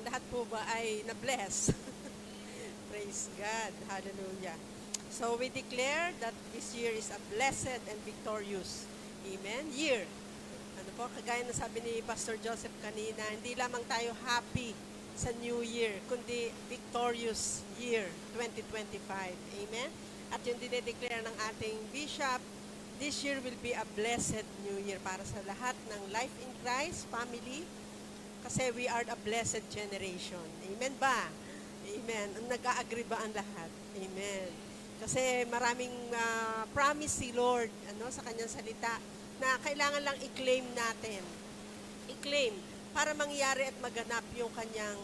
lahat po ba ay na-bless? Praise God. Hallelujah. So we declare that this year is a blessed and victorious, amen, year. Ano po, kagaya na sabi ni Pastor Joseph kanina, hindi lamang tayo happy sa New Year, kundi victorious year 2025. Amen? At yung dinedeclare ng ating Bishop, this year will be a blessed New Year para sa lahat ng Life in Christ family, kasi we are a blessed generation. Amen ba? Amen. Nag-a-agree ba ang lahat? Amen. Kasi maraming promise si Lord sa kanyang salita na kailangan lang i-claim natin. I-claim para mangyari at maganap yung kanyang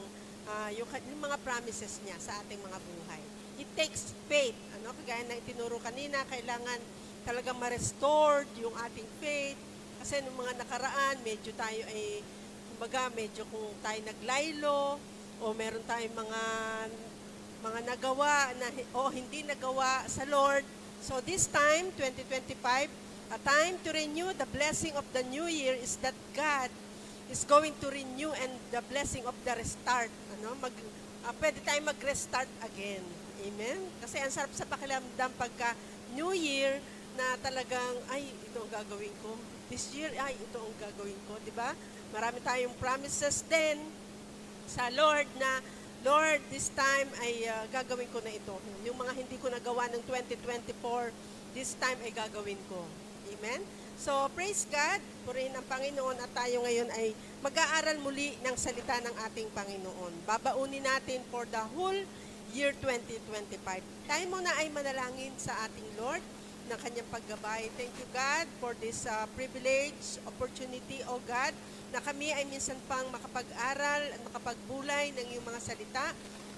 yung mga promises niya sa ating mga buhay. It takes faith. Kagaya na itinuro kanina, kailangan talagang ma-restored yung ating faith. Kasi nung mga nakaraan, medyo tayo ay, kumbaga, medyo kung tayo naglaylo, o meron tayong mga nagawa na, o hindi nagawa sa Lord. So this time, 2025, a time to renew. The blessing of the new year is that God is going to renew, and the blessing of the restart. Pwede tayong mag-restart again. Amen? Kasi ang sarap sa pakiramdam pagka New Year na talagang, ay, ito ang gagawin ko. This year, ay, ito ang gagawin ko. Diba? Marami tayong promises din sa Lord na, Lord, this time ay gagawin ko na ito. Yung mga hindi ko nagawa ng 2024, this time ay gagawin ko. Amen? So, praise God, purihin ang Panginoon, at tayo ngayon ay mag-aaral muli ng salita ng ating Panginoon. Babaunin natin for the whole year 2025. Tayo muna ay manalangin sa ating Lord ng kanyang paggabay. Thank you, God, for this privilege, opportunity, O God, na kami ay minsan pang makapag-aral at makapagbulay ng iyong mga salita.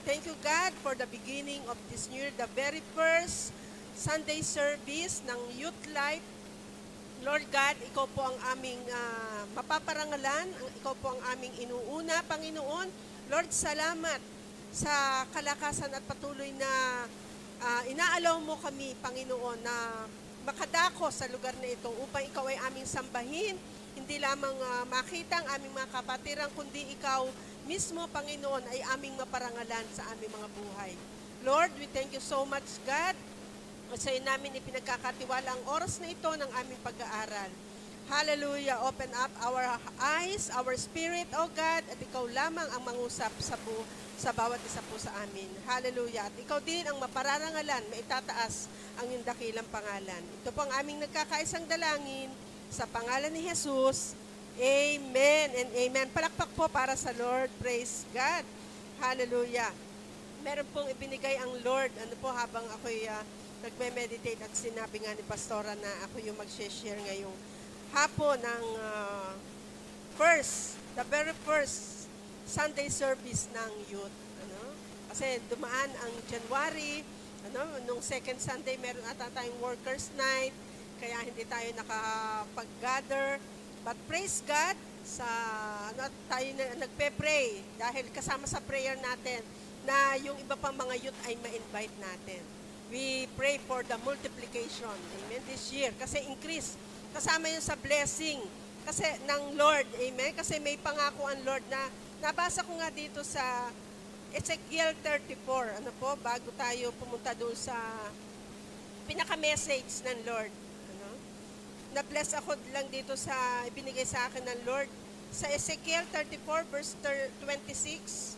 Thank you, God, for the beginning of this year, the very first Sunday service ng Youth Life. Lord God, ikaw po ang aming mapaparangalan, ikaw po ang aming inuuna, Panginoon. Lord, salamat sa kalakasan at patuloy na inaalaw mo kami, Panginoon, na makadako sa lugar na ito upang ikaw ay aming sambahin. Hindi lamang makita ang aming mga kapatiran, kundi ikaw mismo, Panginoon, ay aming maparangalan sa aming mga buhay. Lord, we thank you so much, God. Sa iyo namin ipinagkakatiwala ang oras na ito ng aming pag-aaral. Hallelujah. Open up our eyes, our spirit, O God, at ikaw lamang ang mangusap sa bawat isa po sa amin. Hallelujah. At ikaw din ang mapararangalan, maitataas ang iyong dakilang pangalan. Ito po ang aming nagkakaisang dalangin sa pangalan ni Jesus. Amen and amen. Palakpak po para sa Lord. Praise God. Hallelujah. Meron pong ibinigay ang Lord, habang ako'y nagme-meditate, at sinabi nga ni Pastora na ako yung mag-share ngayong hapon ng the very first Sunday service ng youth. Kasi dumaan ang January, nung second Sunday meron ata tayong workers night, kaya hindi tayo nakapag-gather. But praise God, tayo nagpe-pray dahil kasama sa prayer natin na yung iba pang mga youth ay ma-invite natin. We pray for the multiplication, amen, this year. Kasi increase, kasama yun sa blessing kasi ng Lord, amen. Kasi may pangako ang Lord na, nabasa ko nga dito sa Ezekiel 34, bago tayo pumunta doon sa pinaka-message ng Lord. Na-bless ako lang dito sa ibinigay sa akin ng Lord. Sa Ezekiel 34, verse 26,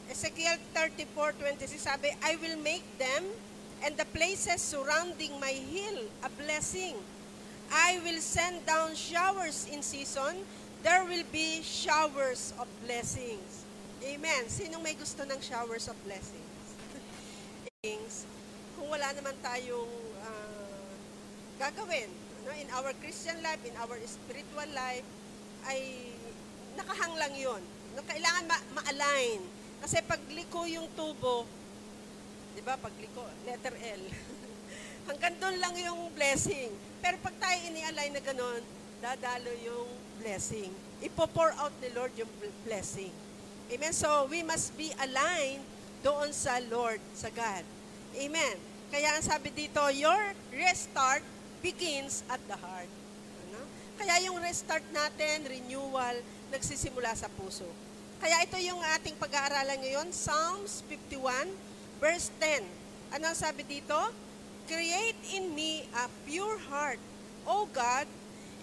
Ezekiel 34:26 sabi, I will make them and the places surrounding my hill a blessing. I will send down showers in season. There will be showers of blessings. Amen. Sinong may gusto ng showers of blessings? Kung wala naman tayong gagawin in our Christian life, in our spiritual life, ay nakahang lang yun. Kailangan ma-align. Kasi pagliko yung tubo, di ba, pagliko, letter L, hanggang doon lang yung blessing. Pero pag tayo ini-align na gano'n, dadalo yung blessing. Ipo-pour out ni Lord yung blessing. Amen? So, we must be aligned doon sa Lord, sa God. Amen? Kaya ang sabi dito, your restart begins at the heart. Kaya yung restart natin, renewal, nagsisimula sa puso. Kaya ito yung ating pag-aaralan ngayon, Psalms 51, verse 10. Ano ang sabi dito? Create in me a pure heart, O God,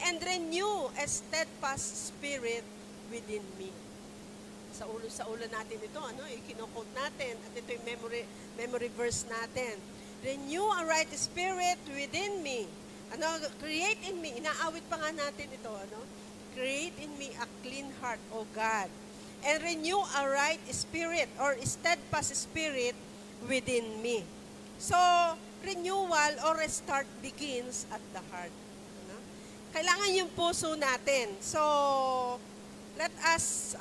and renew a steadfast spirit within me. Sa ulo natin ito, i-quote natin, at ito yung memory verse natin. Renew a right spirit within me. Create in me, inaawit pa nga natin ito, create in me a clean heart, O God, and renew a right spirit or steadfast spirit within me. So, renewal or restart begins at the heart. Kailangan yung puso natin. So, let us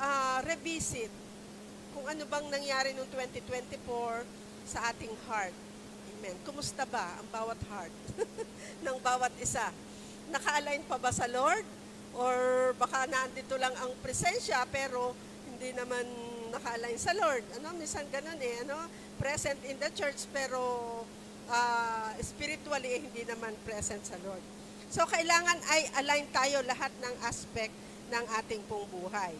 revisit kung ano bang nangyari noong 2024 sa ating heart. Amen. Kumusta ba ang bawat heart ng bawat isa? Naka-align pa ba sa Lord? Or baka nandito lang ang presensya pero hindi naman naka-align sa Lord? Minsan ganun present in the church pero spiritually hindi naman present sa Lord. So, kailangan ay align tayo lahat ng aspect ng ating pong buhay.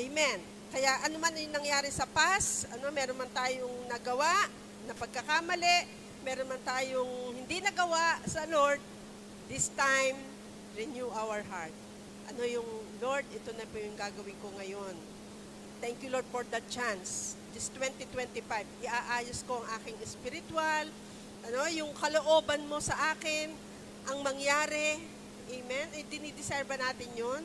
Amen. Kaya ano man yung nangyari sa past, meron man tayong nagawa na pagkakamali, meron man tayong hindi nagawa sa Lord, this time, renew our heart. Yung Lord, ito na po yung gagawin ko ngayon. Thank you, Lord, for that chance. This 2025, iaayos ko ang aking spiritual, yung kalooban mo sa akin, ang mangyari. Amen? Dinidesire ba natin yun?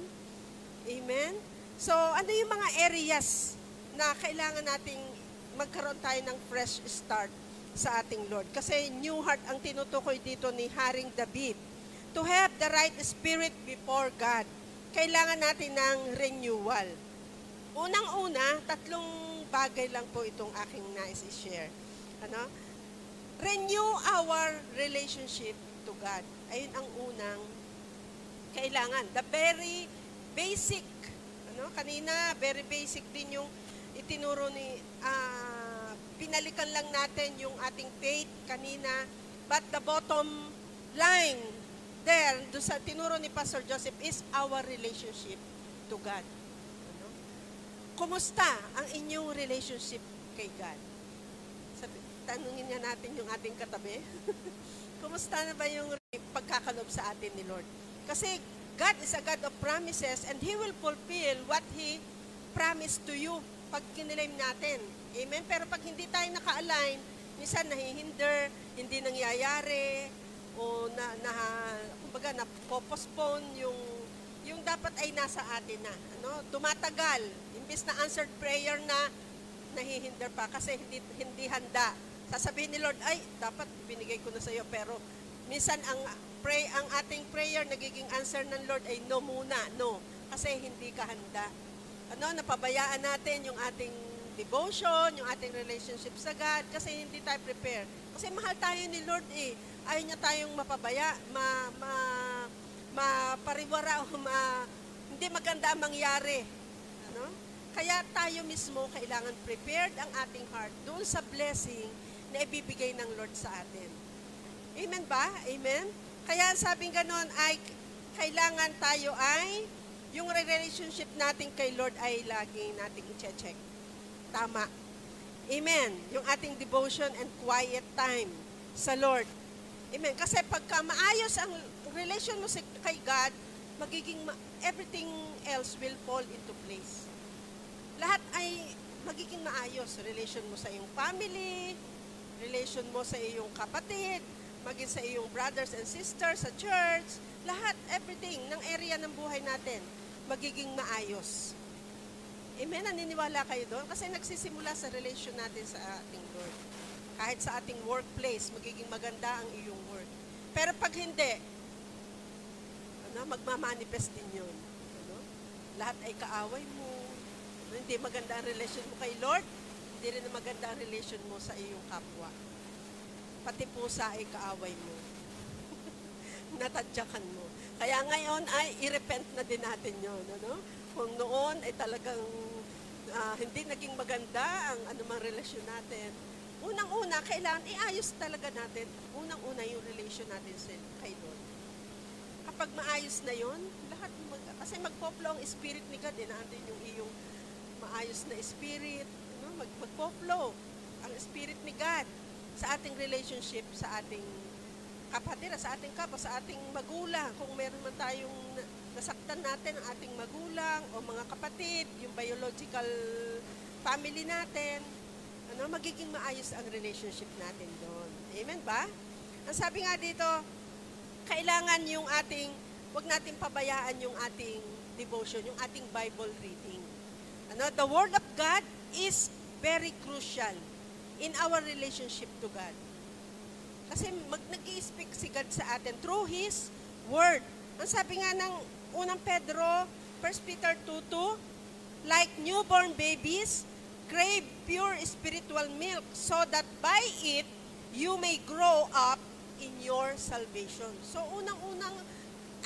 Amen? So, ano yung mga areas na kailangan nating magkaroon tayo ng fresh start sa ating Lord? Kasi new heart ang tinutukoy dito ni Haring David. To have the right spirit before God, kailangan natin ng renewal. Unang-una, 3 bagay lang po itong aking nais i-share. Renew our relationship to God. Ayun ang unang kailangan. The very basic. Kanina, very basic din yung itinuro ni, pinalikan lang natin yung ating faith kanina. But the bottom line there, doon sa tinuro ni Pastor Joseph, is our relationship to God. Kumusta ang inyong relationship kay God? Tanungin nga natin yung ating katabi. Kumusta na ba yung pagkakalob sa atin ni Lord? Kasi God is a God of promises and He will fulfill what He promised to you pag kinilaim natin. Amen? Pero pag hindi tayo naka-align, minsan nahihinder, hindi nangyayari, o kumbaga na-postpone yung dapat ay nasa atin na. Tumatagal. Imbis na answered prayer na, nahihinder pa kasi hindi handa. Sasabihin ni Lord, ay, dapat binigay ko na sa iyo. Pero minsan ang ating prayer, nagiging answer ng Lord ay no muna, no. Kasi hindi ka handa. Napabayaan natin yung ating devotion, yung ating relationship sa God, kasi hindi tayo prepared. Kasi mahal tayo ni Lord Ayaw niya tayong mapabaya, mapariwara o hindi maganda ang mangyari. Kaya tayo mismo kailangan prepared ang ating heart doon sa blessing na ibibigay ng Lord sa atin. Amen ba? Amen? Kaya sabing ganon ay kailangan tayo ay yung relationship natin kay Lord ay laging nating i-check. Tama. Amen. Yung ating devotion and quiet time sa Lord. Amen. Kasi pagka maayos ang relation mo kay God, everything else will fall into place. Lahat ay magiging maayos. Relation mo sa iyong family, relation mo sa iyong kapatid, maging sa iyong brothers and sisters sa church, lahat, everything, ng area ng buhay natin, magiging maayos. Amen? Naniniwala kayo doon? Kasi nagsisimula sa relation natin sa ating Lord. Kahit sa ating workplace, magiging maganda ang iyong work. Pero pag hindi, magmamanifest din yun. Lahat ay kaaway mo. Hindi maganda ang relation mo kay Lord, hindi rin maganda ang relation mo sa iyong kapwa. Pati pusa ay kaaway mo. Natadyakan mo. Kaya ngayon ay i-repent na din natin yun. Kung noon ay talagang hindi naging maganda ang anumang relasyon natin, unang-una, kailangan iayos talaga natin, unang-una yung relation natin kay Lord. Kapag maayos na yun, lahat kasi magpo-flow ang Spirit ni God, naandun yung iyong maayos maayos na spirit, magpo-flow ang spirit ni God sa ating relationship, sa ating kapatid, sa ating kapwa, sa ating magulang. Kung meron man tayong nasaktan natin ang ating magulang o mga kapatid, yung biological family natin, magiging maayos ang relationship natin doon. Amen ba? Ang sabi nga dito, kailangan yung wag natin pabayaan yung ating devotion, yung ating Bible reading. The Word of God is very crucial in our relationship to God. Kasi nag-i-speak si God sa atin through His Word. Ang sabi nga ng unang Pedro, 1 Peter 2:2, like newborn babies, crave pure spiritual milk so that by it, you may grow up in your salvation. So, unang-unang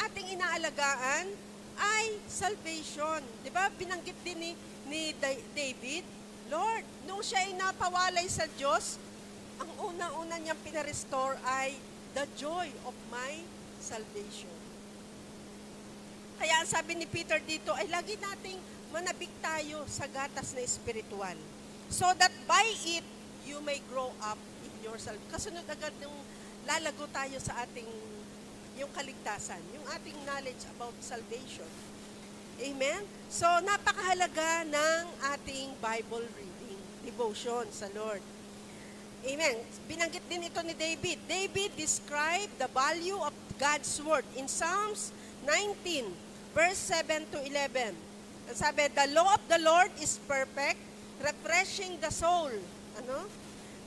ating inaalagaan ay salvation. Diba? Binanggit din ni David, Lord, nung siya ay napawalay sa Diyos, ang unang-una niyang pinarestore ay the joy of my salvation. Kaya ang sabi ni Peter dito ay lagi nating manabik tayo sa gatas na espiritual. So that by it, you may grow up in your salvation. Kasunod agad yung lalago tayo sa ating yung kaligtasan, yung ating knowledge about salvation. Amen? So, napakahalaga ng ating Bible reading, devotion sa Lord. Amen. Binanggit din ito ni David. David described the value of God's Word in Psalms 19, verse 7 to 11. Ang sabi, the law of the Lord is perfect, refreshing the soul.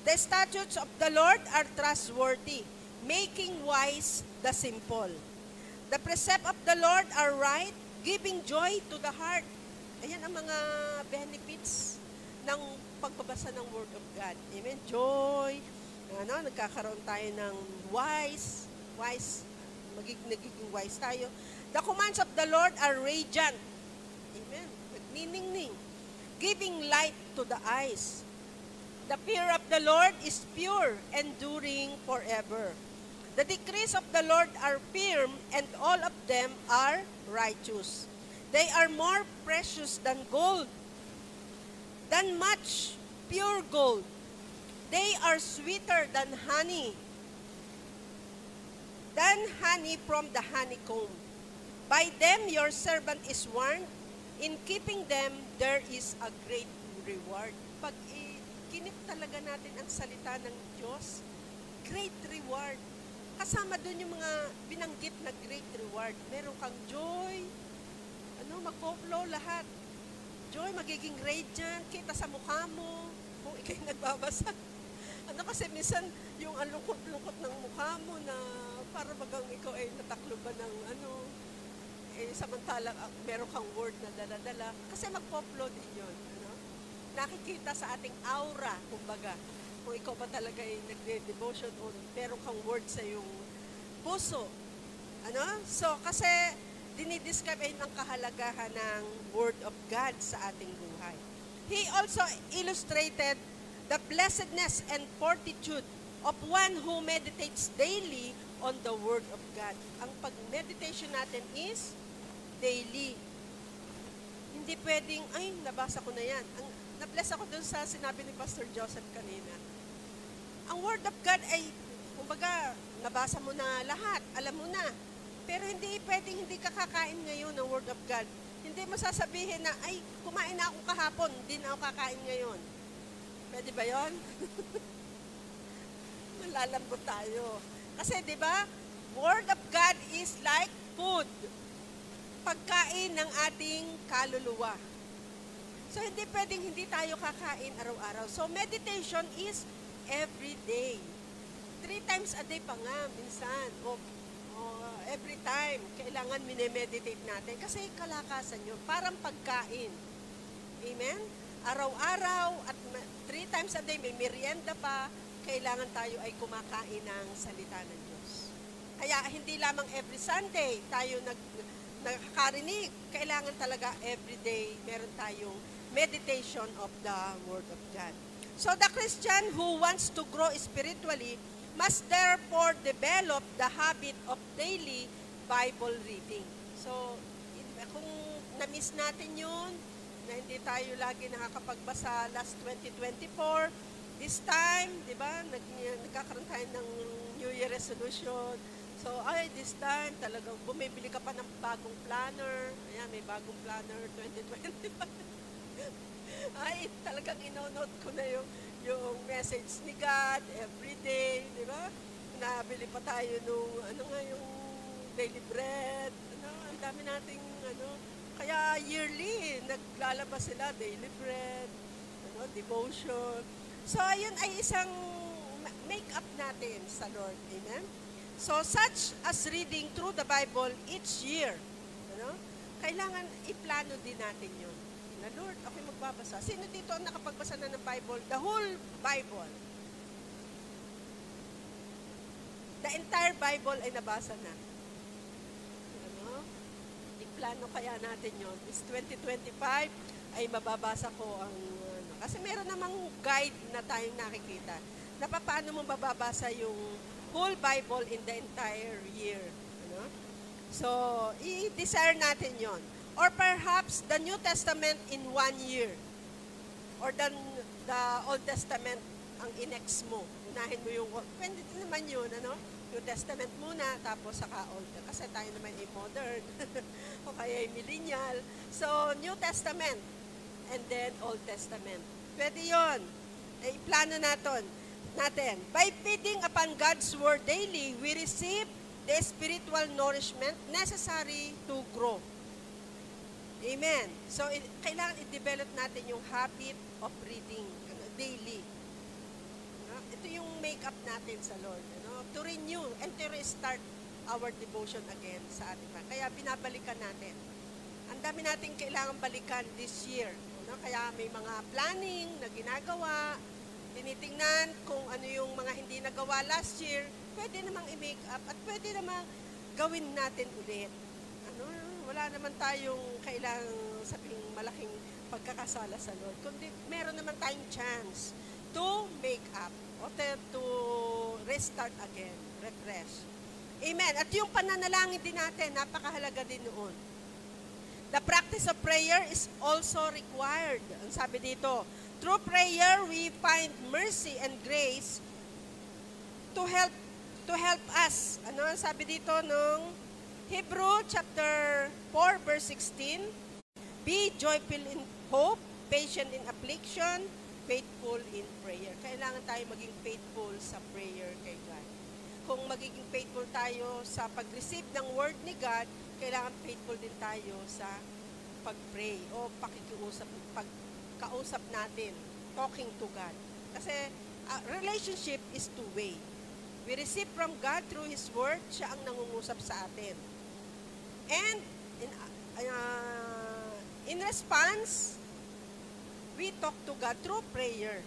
The statutes of the Lord are trustworthy, making wise the simple. The precept of the Lord are right, giving joy to the heart. Ayan ang mga benefits ng pagbabasa ng Word of God. Amen. Joy. Nagkakaroon tayo ng wise, nagiging wise tayo. The commands of the Lord are radiant. Amen. Nagniningning. Giving light to the eyes. The fear of the Lord is pure, enduring forever. The decrees of the Lord are firm, and all of them are righteous. They are more precious than gold, than much pure gold. They are sweeter than honey from the honeycomb. By them your servant is warned. In keeping them, there is a great reward. Pag kinip talaga natin ang salita ng Diyos, great reward. Kasama doon yung mga binanggit na great reward. Meron kang joy, magpo-flow lahat. Joy, magiging radiant, kita sa mukha mo, kung ikay nagbabasa. Kasi minsan, yung lungkot-lungkot ng mukha mo na para bagang ikaw ay natakloban ng samantalang meron kang word na dala-dala. Kasi magpo-flow din yun. Nakikita sa ating aura, kumbaga, kung ikaw ba talaga ay nagde-devotion o meron kang word sa iyong puso. So, kasi dinidescribe ay ang kahalagahan ng Word of God sa ating buhay. He also illustrated the blessedness and fortitude of one who meditates daily on the Word of God. Ang pag-meditation natin is daily. Hindi pwedeng, nabasa ko na yan. Na-bless ako dun sa sinabi ni Pastor Joseph kanina. Ang Word of God ay, kumbaga, nabasa mo na lahat, alam mo na. Pero hindi pwedeng hindi ka kakain ngayon ng Word of God. Hindi mo sasabihin na, kumain na ako kahapon, hindi na ako kakain ngayon. Pwede ba yun? Malalambot tayo. Kasi, di ba, Word of God is like food. Pagkain ng ating kaluluwa. So, hindi pwedeng hindi tayo kakain araw-araw. So, meditation is every day. 3 times a day pa nga, minsan. O every time, kailangan minemeditate natin. Kasi kalakasan yun. Parang pagkain. Amen? Araw-araw at 3 times a day, may merienda pa, kailangan tayo ay kumakain ng salita ng Diyos. Kaya hindi lamang every Sunday tayo nakakarinig. Kailangan talaga every day meron tayong meditation of the Word of God. So the Christian who wants to grow spiritually must therefore develop the habit of daily Bible reading. So, kung na-miss natin yun, na hindi tayo lagi nakakapagbasa last 2024. This time, di ba, nagkakaroon tayo ng New Year resolution. So, this time, talagang bumibili ka pa ng bagong planner. Ayan, may bagong planner 2025. Talagang inonote ko na yung message ni God every day, di ba? Nabili pa tayo nung, yung daily bread. Ang dami nating, kaya yearly, naglalabas sila, daily bread, devotion. So, ayun ay isang make-up natin sa Lord. Amen? So, such as reading through the Bible each year. Kailangan iplano din natin yun. Na, Lord, ako'y magbabasa. Sino dito ang nakapagbasa na ng Bible? The whole Bible. The entire Bible ay nabasa na. Iplano kaya natin yun. This 2025 ay mababasa ko ang kasi meron namang guide na tayong nakikita na paano mo mababasa yung whole Bible in the entire year. So, i-desire natin yon. Or perhaps the New Testament in 1 year. Or the Old Testament ang inex mo. Unahin mo yung, pwede naman yun, New Testament muna, tapos saka Old. Kasi tayo naman ay modern. O kaya ay millennial. So, New Testament. And then Old Testament. Pwede yun. Plano natin. By feeding upon God's Word daily, we receive the spiritual nourishment necessary to grow. Amen. So, kailangan i-develop natin yung habit of reading daily. Ito yung make-up natin sa Lord. To renew and to restart our devotion again sa ating mga. Kaya binabalikan natin. Ang dami nating kailangan balikan this year. Kaya may mga planning na ginagawa, tinitingnan kung ano yung mga hindi nagawa last year, pwede namang i-make up at pwede namang gawin natin ulit. Wala naman tayong kailangang sabing malaking pagkakasala sa Lord, kundi meron naman tayong chance to make up o to restart again, refresh. Amen. At yung pananalangin din natin, napakahalaga din noon. The practice of prayer is also required. Ang sabi dito, through prayer, we find mercy and grace to help us. Ano ang sabi dito nung Hebrew chapter 4 verse 16? Be joyful in hope, patient in affliction, faithful in prayer. Kailangan tayo maging faithful sa prayer kay God. Kung magiging faithful tayo sa pag-receive ng word ni God, kailangan faithful din tayo sa pag-pray o pagkausap natin, talking to God. Kasi relationship is two-way. We receive from God through His Word, siya ang nangungusap sa atin. And in response, we talk to God through prayer.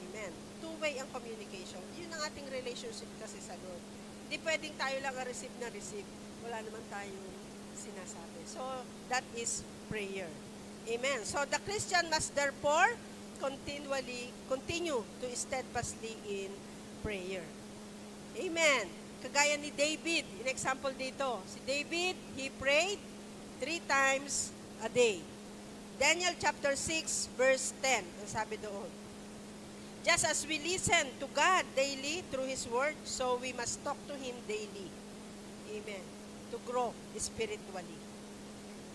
Amen. Two-way ang communication. Yun ang ating relationship kasi sa Lord. Hindi pwedeng tayo lang receive na receive. Wala naman tayong sinasabi. So, that is prayer. Amen. So, the Christian must therefore continue to steadfastly in prayer. Amen. Kagaya ni David, in example dito, si David, he prayed 3 times a day. Daniel chapter 6 verse 10, ang sabi doon. Just as we listen to God daily through His Word, so we must talk to Him daily. Amen. To grow spiritually.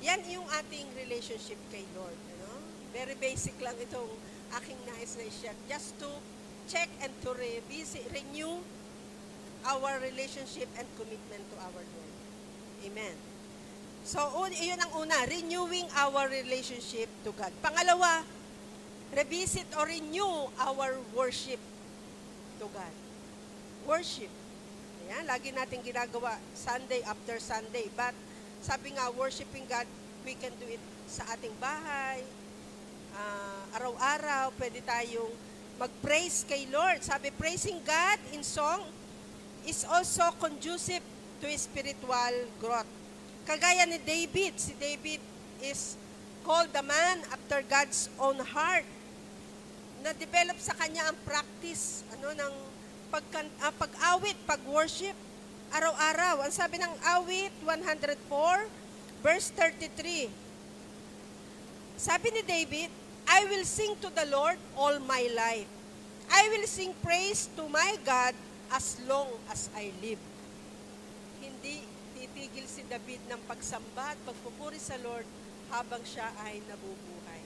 Yan yung ating relationship kay Lord. Very basic lang itong aking nais na i-share. Just to check and to renew our relationship and commitment to our Lord. Amen. So, yun ang una, renewing our relationship to God. Pangalawa, revisit or renew our worship to God. Worship. Ayan, lagi natin ginagawa Sunday after Sunday. But, sabi nga, worshiping God, we can do it sa ating bahay, araw-araw, pwede tayong mag-praise kay Lord. Sabi, praising God in song is also conducive to spiritual growth. Kagaya ni David, si David is called the man after God's own heart. Na-develop sa kanya ang practice ng pag-awit, pag-worship, araw-araw. Ang sabi ng awit 104, verse 33, Sabi ni David, I will sing to the Lord all my life. I will sing praise to my God as long as I live. Hindi titigil si David ng pagsamba at pagpupuri sa Lord habang siya ay nabubuhay.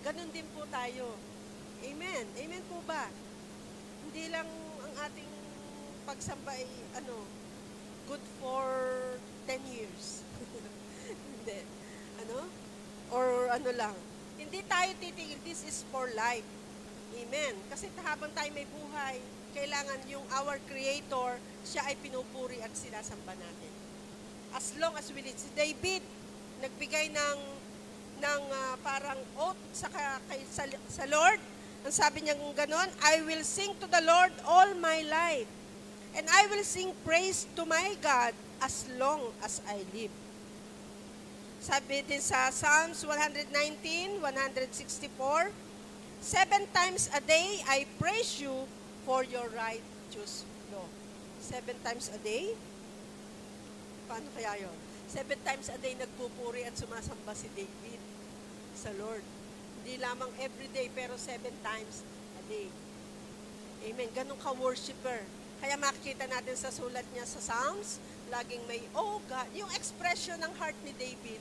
Ganon din po tayo. Amen. Amen po ba? Hindi lang ang ating pagsamba ay good for 10 years. Hindi. Or lang. Hindi tayo titigil. This is for life. Amen. Kasi habang tayo may buhay, kailangan yung our Creator, siya ay pinupuri at sinasamba natin. As long as we live. Si David, nagbigay ng parang oath sa Lord. Ang sabi niya ganon, I will sing to the Lord all my life. And I will sing praise to my God as long as I live. Sabi din sa Psalms 119, 164, 7 times a day I praise you for your righteous law. 7 times a day? Paano kaya yun? 7 times a day nagpupuri at sumasamba si David sa Lord. Hindi lamang everyday, pero 7 times a day. Amen. Ganun ka-worshipper. Kaya makikita natin sa sulat niya sa Psalms, laging may, oh God, yung expression ng heart ni David,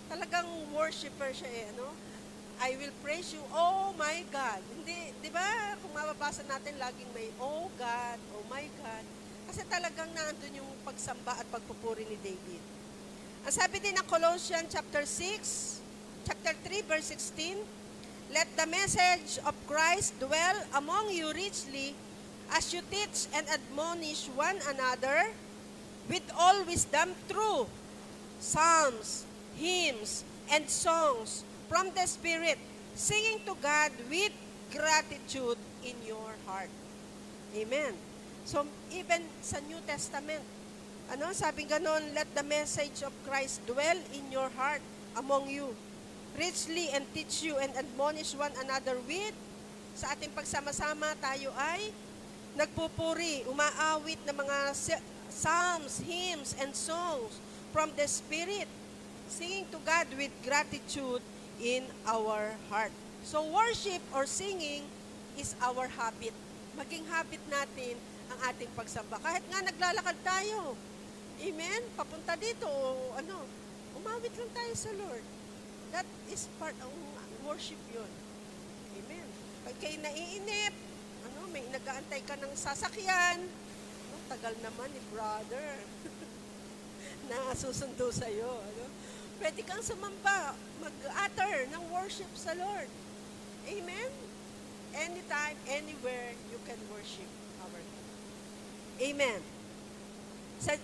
talagang worshiper siya I will praise you, oh my God. Hindi, di ba, kung mababasa natin, laging may, oh God, oh my God. Kasi talagang nandun yung pagsamba at pagpupuri ni David. Ang sabi din ng Colossians chapter 3, verse 16, let the message of Christ dwell among you richly as you teach and admonish one another with all wisdom through psalms, hymns, and songs from the Spirit, singing to God with gratitude in your heart. Amen. So, even sa New Testament, sabi ganon, let the message of Christ dwell in your heart among you, richly and teach you and admonish one another with, sa ating pagsama-sama, tayo ay nagpupuri, umaawit ng mga psalms, hymns, and songs from the Spirit, singing to God with gratitude in our heart. So worship or singing is our habit. Maging habit natin ang ating pagsamba. Kahit nga naglalakad tayo, amen, papunta dito, o umawit lang tayo sa Lord. That is part of worship yun. Amen. Pag kayo naiinip, may nag-aantay ka ng sasakyan, tagal naman ni brother na susundo sa'yo. Pwede kang sumamba, mag-utter ng worship sa Lord. Amen? Anytime, anywhere, you can worship our God. Amen.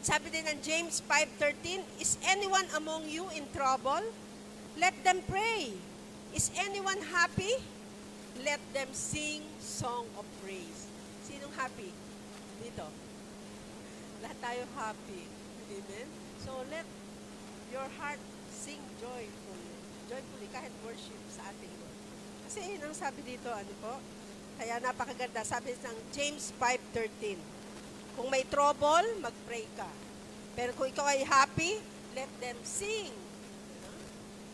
Sabi din ng James 5:13, is anyone among you in trouble? Let them pray. Is anyone happy? Let them sing song of praise. Sinong happy? Dito. Lahat tayo happy. Amen? So let your heart sing joyfully, kahit worship sa ating Lord. Kasi yun ang sabi dito, Kaya napakaganda. Sabi ng James 5:13, kung may trouble, mag-pray ka. Pero kung ikaw ay happy, let them sing.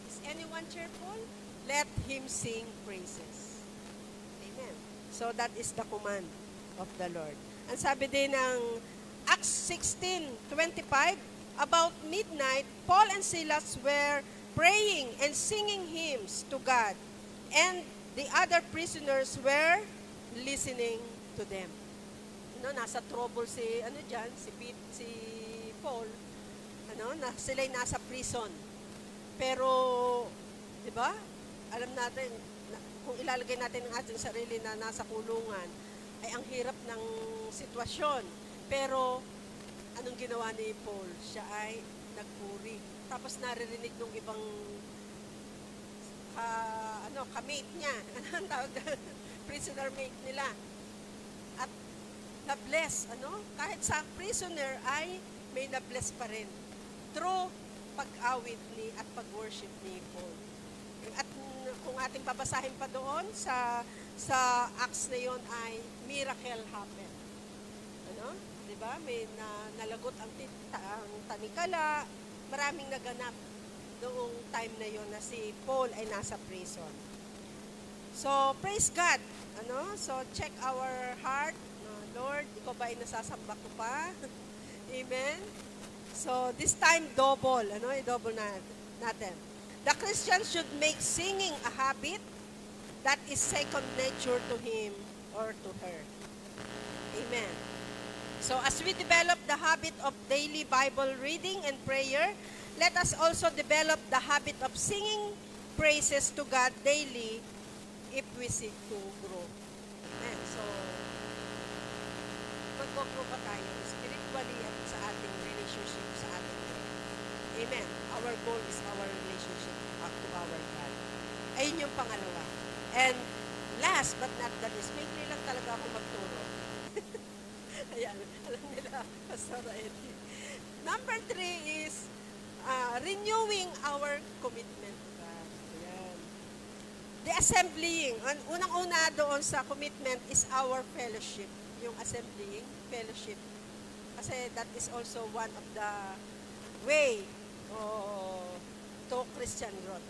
Is anyone cheerful? Let him sing praises. Amen. So that is the command of the Lord. Ang sabi din ng Acts 16:25, about midnight, Paul and Silas were praying and singing hymns to God, and the other prisoners were listening to them. Nasa trouble si Paul, sila'y nasa prison. Pero, di ba? Alam natin, kung ilalagay natin ang ating sarili na nasa kulungan, ay ang hirap ng sitwasyon. Pero, anong ginawa ni Paul? Siya ay nagpuri. Tapos naririnig ng ibang kamate niya. Anong tawag? Prisoner mate nila. At na-bless, kahit sa prisoner ay may na-bless pa rin. Through pag-awit at pag-worship ni Paul. At kung ating babasahin pa doon sa Acts na yon ay miracle happen. Diba? May nalagot ang tanikala, maraming naganap. noong time na yon na si Paul ay nasa prison. So, praise God. So, check our heart. Lord, ikaw ba ay nasasamba ko pa? Amen? So, this time, double. I-double natin. The Christian should make singing a habit that is second nature to him or to her. Amen. So, as we develop the habit of daily Bible reading and prayer, let us also develop the habit of singing praises to God daily if we seek to grow. Amen. So, mag-grow pa tayo spiritually at sa ating relationship sa ating God. Amen. Our goal is our relationship up to our God. Ayun yung pangalawa. And last but not the least, maikli lang talaga ako magturo. Ayan, alam nila, Pastor Eddie. Number 3 is renewing our commitment to God. Ayan. The assemblying. Unang-una doon sa commitment is our fellowship. Yung assemblying, fellowship. Kasi that is also one of the way to Christian growth.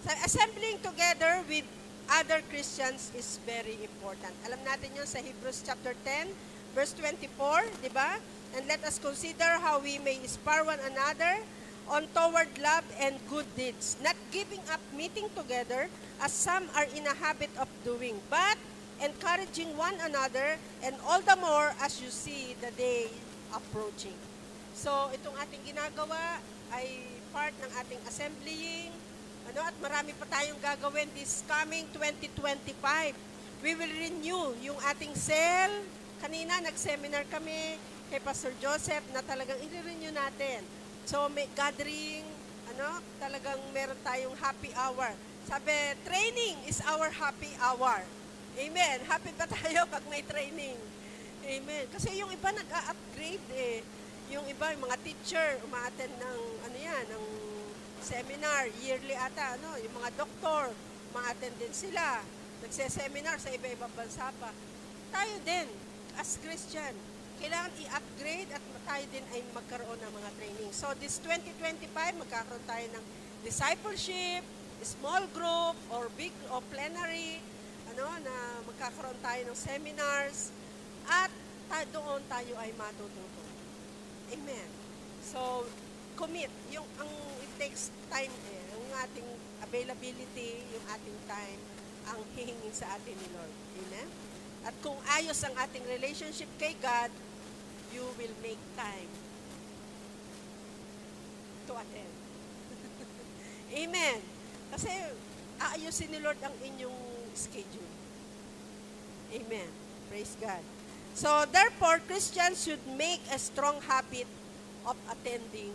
So, assembling together with other Christians is very important. Alam natin yun sa Hebrews chapter 10, verse 24, di ba? And let us consider how we may inspire one another on toward love and good deeds, not giving up meeting together as some are in a habit of doing, but encouraging one another, and all the more as you see the day approaching. So, itong ating ginagawa ay part ng ating assemblying, at marami pa tayong gagawin this coming 2025. We will renew yung ating cell. Kanina, nag-seminar kami kay Pastor Joseph na talagang i-renew natin. So, may gathering, talagang meron tayong happy hour. Sabi, training is our happy hour. Amen. Happy ba tayo pag may training? Amen. Kasi yung iba nag-upgrade eh. Yung iba, yung mga teacher, umaattend ng, ng seminar, yearly ata, yung mga doktor, umaattend din sila. Nagse-seminar sa iba-ibang bansa pa. Tayo din, as Christian, kailangan i-upgrade at tayo din ay magkaroon ng mga training. So, this 2025, magkakaroon tayo ng discipleship, small group, or big, or plenary, na magkakaroon tayo ng seminars, at doon tayo ay matututo. Amen. So, commit. It takes time yung ating availability, yung ating time, ang hihingin sa atin ni Lord. Amen? At kung ayos ang ating relationship kay God, you will make time to attend. Amen. Kasi aayusin ni Lord ang inyong schedule. Amen. Praise God. So, therefore, Christians should make a strong habit of attending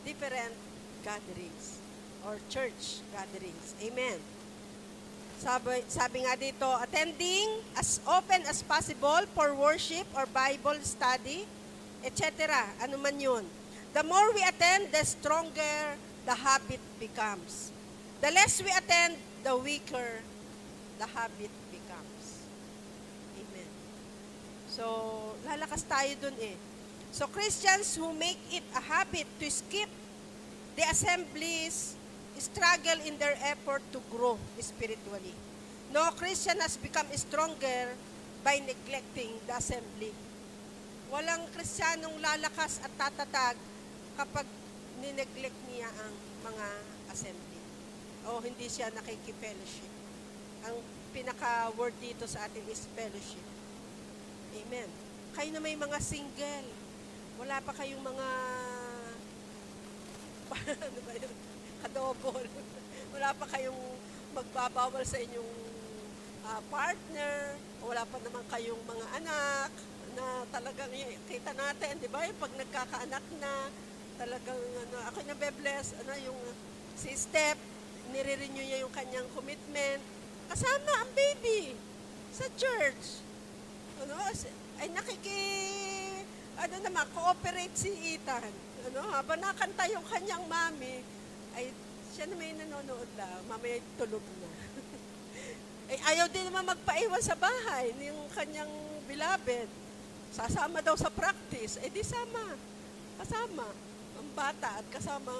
different gatherings or church gatherings. Amen. Sabi nga dito, attending as often as possible for worship or Bible study, etc. Ano man yun. The more we attend, the stronger the habit becomes. The less we attend, the weaker the habit becomes. Amen. So, lalakas tayo dun eh. So, Christians who make it a habit to skip the assemblies struggle in their effort to grow spiritually. No Christian has become stronger by neglecting the assembly. Walang Kristiyanong lalakas at tatatag kapag nineglect niya ang mga assembly. O hindi siya nakikipellowship. Ang pinaka-word dito sa atin is fellowship. Amen. Kayo na may mga single. Wala pa kayong mga ano ba yun? Kadobol. Wala pa kayong magbabawal sa inyong partner. Wala pa naman kayong mga anak na talagang kita natin, di ba? Pag nagkakaanak na, talagang ako nabe-bless, yung si Steph, nire-renew niya yung kanyang commitment. Kasama ang baby sa church. Ay cooperate si Ethan. Habang nakanta yung kanyang mami, ay siya na may nanonood lang, mamaya tulog na. Ay ayaw din naman magpaiwan sa bahay ng kanyang beloved. Sasama daw sa practice. Eh di sama. Kasama. Ang bata at kasama,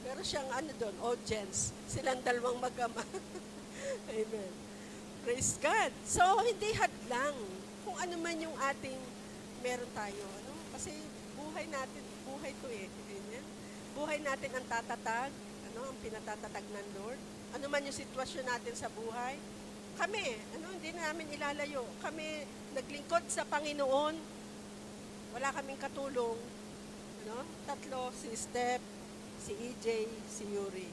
meron siyang ano doon, audience. Silang dalawang mag-ama. Amen. Praise God. So, hindi hadlang kung ano man yung ating meron tayo. Ano? Kasi buhay natin, buhay to eh. Amen. Buhay natin ang tatatag, ano, ang pinatatatag ng Lord. Ano man yung sitwasyon natin sa buhay. Kami, hindi namin ilalayo. Kami naglingkod sa Panginoon. Wala kaming katulong. Tatlo, si Steph, si EJ, si Yuri.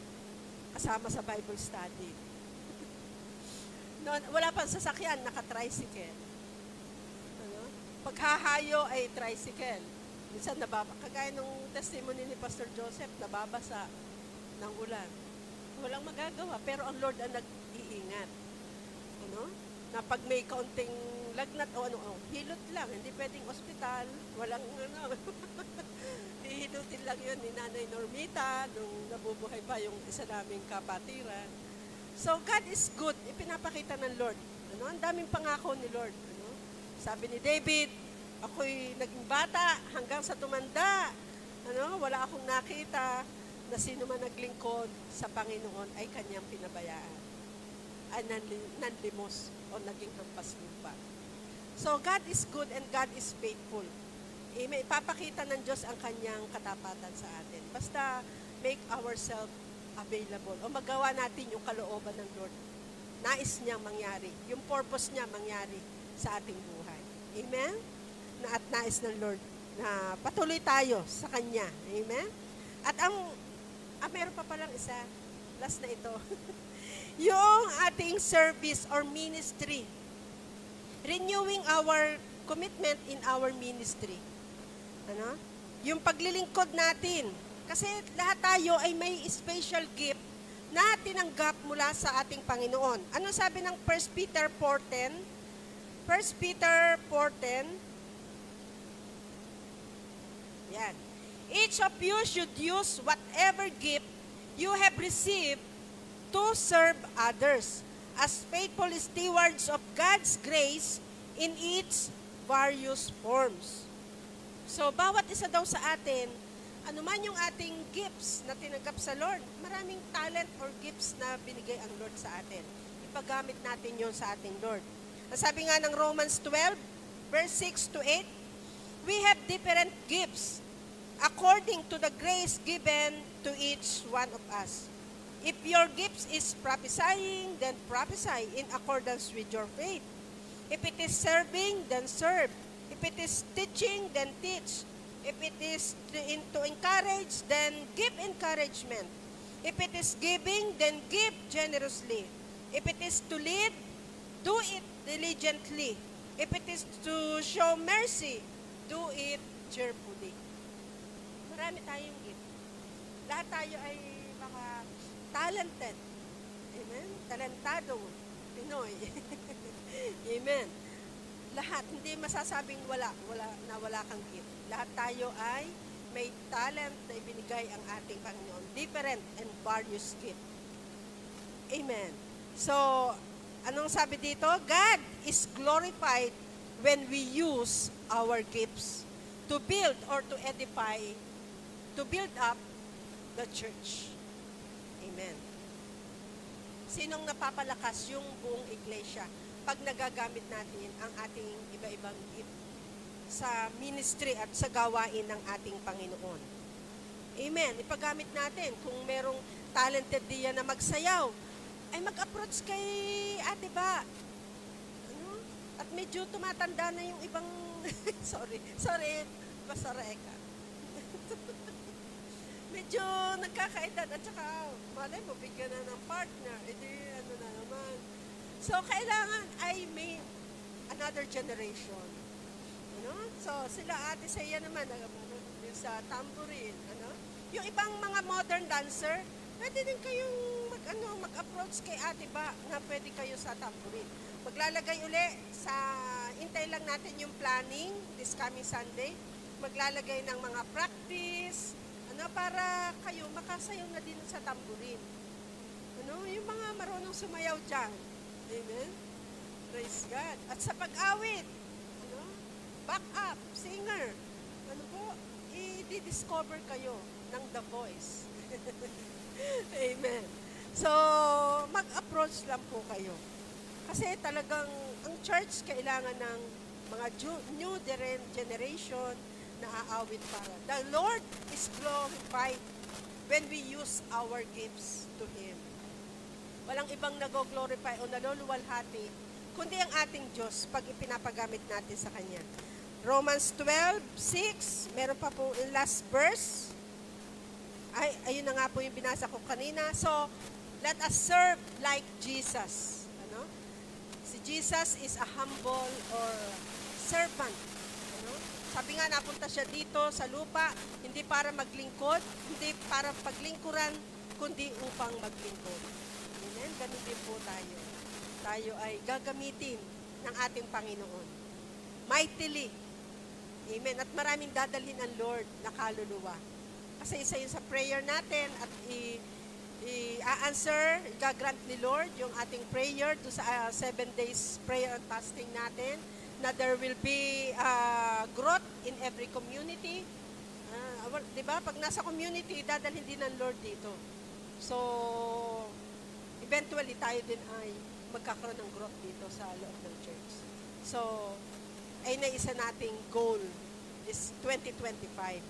Kasama sa Bible study. Wala pang sasakyan, naka-tricycle. Paghahayo ay tricycle. Minsan kagaya nung testimony ni Pastor Joseph, nababasa ng ulan. Walang magagawa, pero ang Lord ang nag-iingat. Na pag may kaunting lagnat o hilot lang, hindi pwedeng ospital, walang hihilutin lang yun ni Nanay Normita nung nabubuhay pa yung isa naming kapatiran. So, God is good. Ipinapakita ng Lord. Ang daming pangako ni Lord. Sabi ni David, ako'y naging bata hanggang sa tumanda. Wala akong nakita na sino man naglingkod sa Panginoon ay kanyang pinabayaan. Ay nanlimos o naging hampas lupa. So, God is good and God is faithful. May ipapakita ng Diyos ang kanyang katapatan sa atin. Basta make ourselves available o magawa natin yung kalooban ng Lord. Nais niyang mangyari. Yung purpose niya mangyari sa ating buhay. Amen? At nais ng Lord na patuloy tayo sa Kanya. Amen? At meron pa palang isa. Last na ito. Yung ating service or ministry. Renewing our commitment in our ministry. Yung paglilingkod natin. Kasi lahat tayo ay may special gift na tinanggap mula sa ating Panginoon. Ano sabi ng 1 Peter 4:10? 1 Peter 4:10. Yan. Each of you should use whatever gift you have received to serve others as faithful stewards of God's grace in its various forms. So, bawat isa daw sa atin, anuman yung ating gifts na tinanggap sa Lord, maraming talent or gifts na binigay ang Lord sa atin. Ipagamit natin yon sa ating Lord. Ang sabi nga ng Romans 12, verse 6 to 8, we have different gifts according to the grace given to each one of us. If your gift is prophesying, then prophesy in accordance with your faith. If it is serving, then serve. If it is teaching, then teach. If it is to encourage, then give encouragement. If it is giving, then give generously. If it is to lead, do it diligently. If it is to show mercy, do it cheerfully. Marami tayong gift. Lahat tayo ay mga talented. Amen? Talentado. Pinoy. Amen. Lahat, hindi masasabing wala kang gift. Lahat tayo ay may talent na ibinigay ang ating Panginoon. Different and various gift. Amen. So, anong sabi dito? God is glorified when we use our gifts to build or to edify, to build up the church. Amen. Sinong napapalakas yung buong iglesia pag nagagamit natin ang ating iba-ibang gift sa ministry at sa gawain ng ating Panginoon. Amen. Ipagamit natin. Kung merong talented diyan na magsayaw, ay mag-approach kay Ate Ba. At medyo tumatanda na yung ibang sorry, Pastor Eka. Medyo nagkakaedad at saka malay mo, bigyan na ng partner. Na naman. So, kailangan ay may another generation. So, sila Ate Saya naman, yung sa tambourine. Yung ibang mga modern dancer, pwede din kayong mag-approach kay Ate Ba na pwede kayo sa tambourine. Maglalagay uli hintay lang natin yung planning this coming Sunday. Maglalagay ng mga practice, para kayo makasayaw na din sa tambourine. Yung mga marunong sumayaw dyan. Amen? Praise God. At sa pag-awit, back up, singer, i-discover kayo ng The Voice. Amen. So, mag-approach lang po kayo. Kasi talagang ang church kailangan ng mga new generation na aawit para. The Lord is glorified when we use our gifts to Him. Walang ibang nag-glorify o naluluwalhati, kundi ang ating Diyos pag ipinapagamit natin sa Kanya. Romans 12:6, meron pa po yung last verse. Ayun na nga po yung binasa ko kanina. So, let us serve like Jesus. Ano? Si Jesus is a humble or servant. Ano? Sabi nga, napunta siya dito sa lupa, hindi para maglingkod, hindi para paglingkuran, kundi upang maglingkod. Amen? Ganun din po tayo. Tayo ay gagamitin ng ating Panginoon. Mightily. Amen. At maraming dadalhin ang Lord na kaluluwa. Kasi isa yun sa prayer natin at i-answer, gagrant ni Lord yung ating prayer do sa 7 days prayer and fasting natin, na there will be growth in every community. Diba? Pag nasa community, dadalhin din ng Lord dito. So, eventually, tayo din ay magkakaroon ng growth dito sa loob ng church. So, ay na isa nating goal is 2025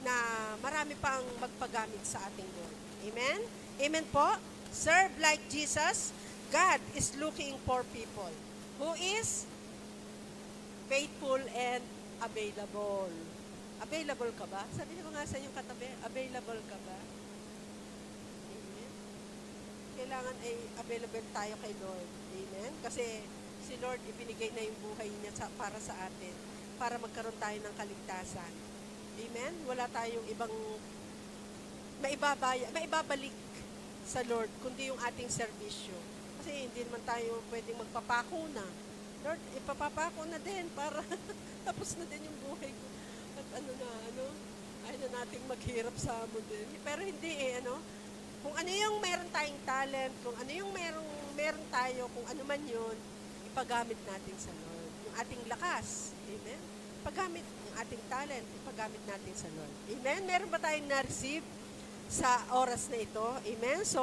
na marami pang magpagamit sa ating Lord. Amen? Amen po? Serve like Jesus. God is looking for people who is faithful and available. Available ka ba? Sabi mo nga sa inyong katabi, available ka ba? Amen? Kailangan ay available tayo kay Lord. Amen? Kasi si Lord, ibinigay na yung buhay niya para sa atin, para magkaroon tayo ng kaligtasan. Amen? Wala tayong ibang maibabalik sa Lord, kundi yung ating serbisyo. Kasi hindi naman tayo pwedeng magpapako na. Lord, ipapapako na din para tapos na din yung buhay ko. At ayaw na nating maghirap sa amon din. Pero hindi kung ano yung meron tayong talent, kung ano yung meron tayo, kung ano man yun, ipagamit natin sa Lord. Yung ating lakas. Amen? Ipagamit yung ating talent, ipagamit natin sa Lord. Amen? Meron ba tayong na-receive sa oras na ito? Amen? So,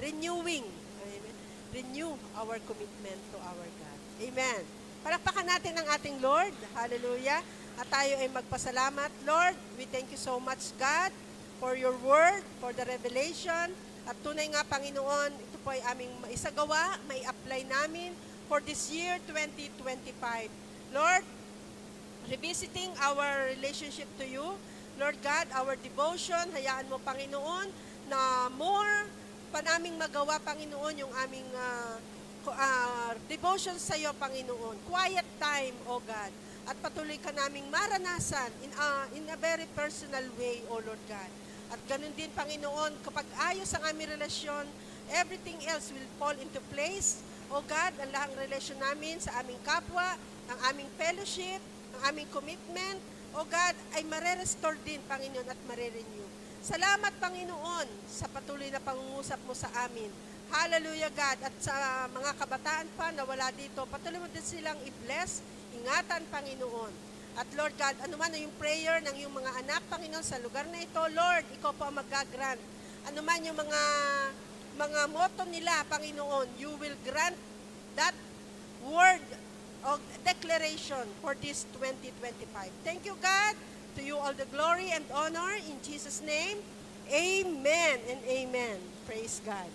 renewing. Amen? Renew our commitment to our God. Amen? Palakpakan natin ang ating Lord. Hallelujah. At tayo ay magpasalamat. Lord, we thank you so much, God, for your word, for the revelation. At tunay nga, Panginoon, ito po ay aming maisagawa, may apply namin for this year 2025. Lord, revisiting our relationship to you, Lord God, our devotion, hayaan mo, Panginoon, na more pa naming magawa, Panginoon, yung aming devotion sa iyo, Panginoon. Quiet time, O God. At patuloy ka naming maranasan in a very personal way, O Lord God. At ganun din, Panginoon, kapag ayos ang aming relasyon, everything else will fall into place. O God, ang lahang relasyon namin sa aming kapwa, ang aming fellowship, ang aming commitment, O God, ay marerestore din, Panginoon, at marerenew. Salamat, Panginoon, sa patuloy na pangungusap mo sa amin. Hallelujah, God. At sa mga kabataan pa na wala dito, patuloy mo din silang i-bless, ingatan, Panginoon. At Lord God, ano man yung prayer ng iyong mga anak, Panginoon, sa lugar na ito, Lord, ikaw po ang mag-grant. Ano man yung mga motto nila, Panginoon, you will grant that word of declaration for this 2025. Thank you, God. To you all the glory and honor in Jesus' name. Amen and amen. Praise God.